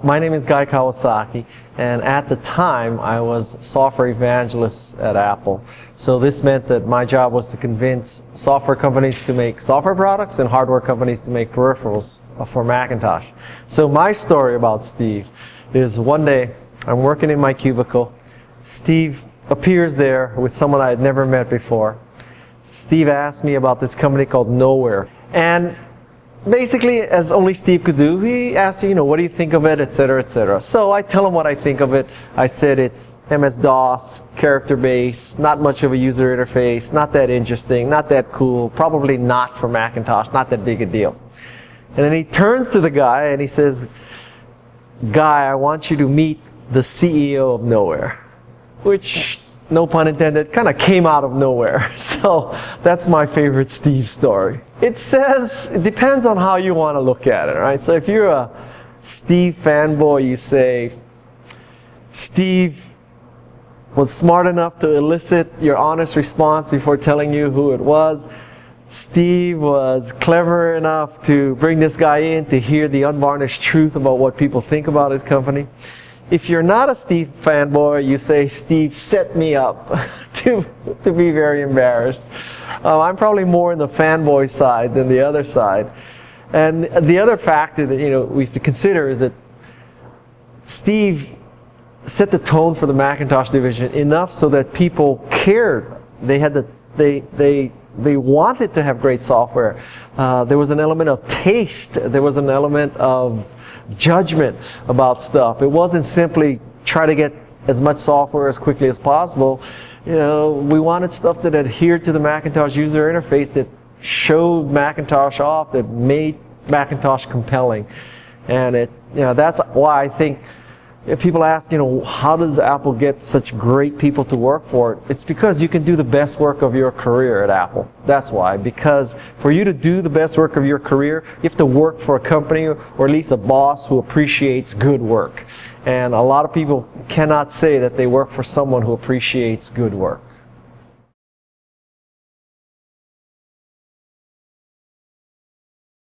My name is Guy Kawasaki, and at the time I was software evangelist at Apple. So this meant that my job was to convince software companies to make software products and hardware companies to make peripherals for Macintosh. So my story about Steve is one day I'm working in my cubicle. Steve appears there with someone I had never met before. Steve asked me about this company called Noware. And basically, as only Steve could do, he asked, what do you think of it, etc., etc. So I tell him what I think of it. I said it's MS-DOS, character-based, not much of a user interface, not that interesting, not that cool, probably not for Macintosh, not that big a deal. And then he turns to the guy and he says, Guy, I want you to meet the CEO of Noware, which, no pun intended, kind of came out of nowhere. So that's my favorite Steve story. It depends on how you want to look at it, right? So if you're a Steve fanboy, you say, Steve was smart enough to elicit your honest response before telling you who it was. Steve was clever enough to bring this guy in to hear the unvarnished truth about what people think about his company. If you're not a Steve fanboy, you say, Steve set me up to be very embarrassed. I'm probably more in the fanboy side than the other side. And the other factor that we have to consider is that Steve set the tone for the Macintosh division enough so that people cared. They wanted to have great software. There was an element of taste. There was an element of judgment about stuff. It wasn't simply try to get as much software as quickly as possible. We wanted stuff that adhered to the Macintosh user interface, that showed Macintosh off, that made Macintosh compelling. And that's why I think if people ask, how does Apple get such great people to work for it? It's because you can do the best work of your career at Apple. That's why. Because for you to do the best work of your career, you have to work for a company or at least a boss who appreciates good work. And a lot of people cannot say that they work for someone who appreciates good work.